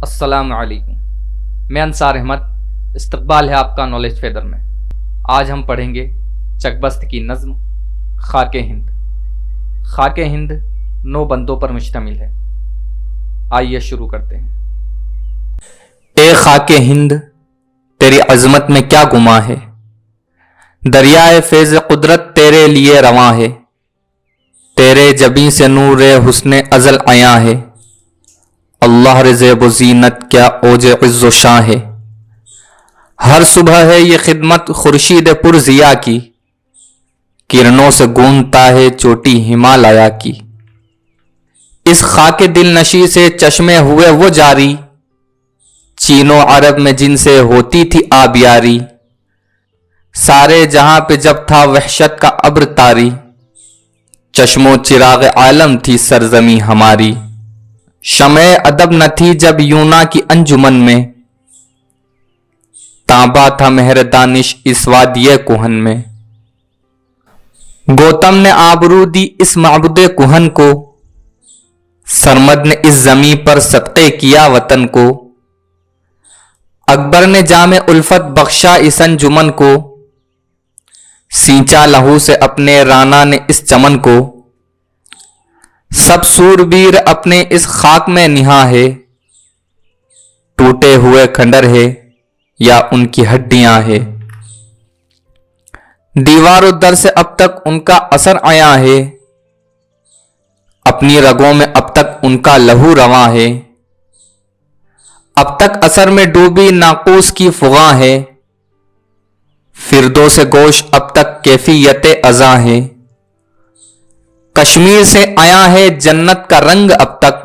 السلام علیکم، میں انصار احمد، استقبال ہے آپ کا نالج فیدر میں۔ آج ہم پڑھیں گے چکبست کی نظم خاک ہند۔ خاک ہند 9 بندوں پر مشتمل ہے۔ آئیے شروع کرتے ہیں۔ اے خاک ہند، تیری عظمت میں کیا گماں ہے، دریائے فیض قدرت تیرے لیے رواں ہے، تیرے جبیں سے نور حسن ازل عیاں ہے، اللہ زیب و زینت کیا اوج عز و شاں ہے، ہر صبح ہے یہ خدمت خورشید پر ضیاء کی، کرنوں سے گونجتا ہے چوٹی ہمالیہ کی، اس خاک دل نشی سے چشمے ہوئے وہ جاری، چین و عرب میں جن سے ہوتی تھی آبیاری، سارے جہاں پہ جب تھا وحشت کا ابر طاری، چشم و چراغ عالم تھی سرزمیں ہماری، شمع ادب نہ تھی جب یونا کی انجمن میں، تانبا تھا مہر دانش اس وادی کہن میں، گوتم نے آبرو دی اس معبد کہن کو، سرمد نے اس زمین پر صدقے کیا وطن کو، اکبر نے جام الفت بخشا اس انجمن کو، سینچا لہو سے اپنے رانا نے اس چمن کو، سب سوربیر اپنے اس خاک میں نہاں ہے، ٹوٹے ہوئے کھنڈر ہے یا ان کی ہڈیاں ہے، دیوار و در سے اب تک ان کا اثر عیاں ہے، اپنی رگوں میں اب تک ان کا لہو رواں ہے، اب تک اثر میں ڈوبی ناقوس کی فغاں ہے، فردوس گوشت اب تک کیفیت ازاں ہے، کشمیر سے آیا ہے جنت کا رنگ اب تک،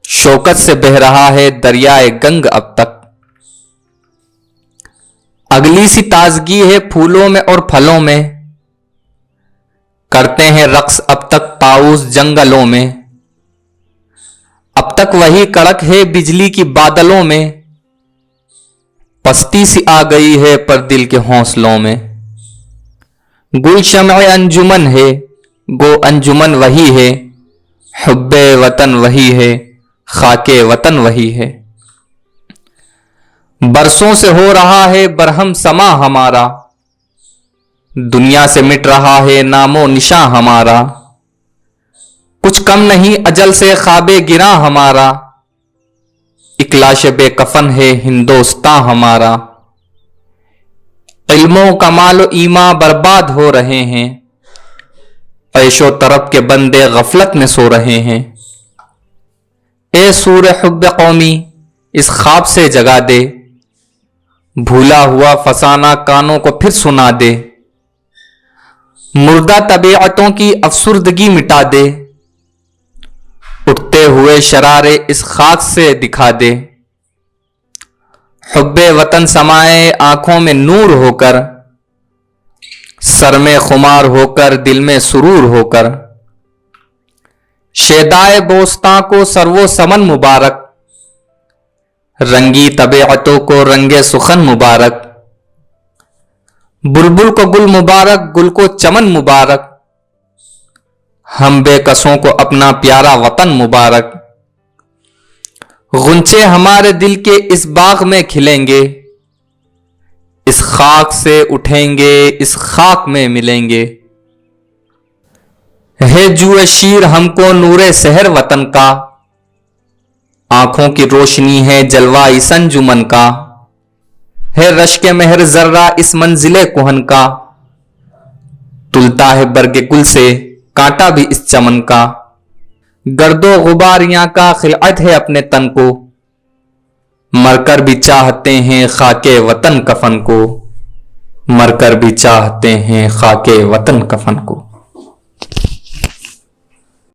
شوکت سے بہہ رہا ہے دریائے گنگ اب تک، اگلی سی تازگی ہے پھولوں میں اور پھلوں میں، کرتے ہیں رقص اب تک طاؤس جنگلوں میں، اب تک وہی کڑک ہے بجلی کی بادلوں میں، پستی سی آ گئی ہے پر دل کے حوصلوں میں، گل شمع انجمن ہے گو انجمن وہی ہے، حب وطن وہی ہے خاک وطن وہی ہے، برسوں سے ہو رہا ہے برہم سما ہمارا، دنیا سے مٹ رہا ہے نام و نشاں ہمارا، کچھ کم نہیں اجل سے خواب گراں ہمارا، ایک لاش بے کفن ہے ہندوستاں ہمارا، علم و کمال و ایمان برباد ہو رہے ہیں، عیش و طرب کے بندے غفلت میں سو رہے ہیں، اے سور حب قومی اس خواب سے جگا دے، بھولا ہوا فسانہ کانوں کو پھر سنا دے، مردہ طبیعتوں کی افسردگی مٹا دے، اٹھتے ہوئے شرارے اس خاک سے دکھا دے، حب وطن سمائے آنکھوں میں نور ہو کر، سر میں خمار ہو کر دل میں سرور ہو کر، شیدائے بوستاں کو سرو سمن مبارک، رنگی طبیعتوں کو رنگ سخن مبارک، بلبل کو گل مبارک گل کو چمن مبارک، ہم بے کسوں کو اپنا پیارا وطن مبارک، غنچے ہمارے دل کے اس باغ میں کھلیں گے، اس خاک سے اٹھیں گے اس خاک میں ملیں گے، ہے جو شیر ہم کو نور سحر وطن کا، آنکھوں کی روشنی ہے جلوہ اس انجمن کا، ہے رشک مہر ذرہ اس منزل کہن کا، تلتا ہے برگ گل سے کانٹا بھی اس چمن کا، گرد و غبار یہاں کا خلعت ہے اپنے تن کو، مر کر بھی چاہتے ہیں خاک وطن کفن کو، مر کر بھی چاہتے ہیں خاک وطن کفن کو۔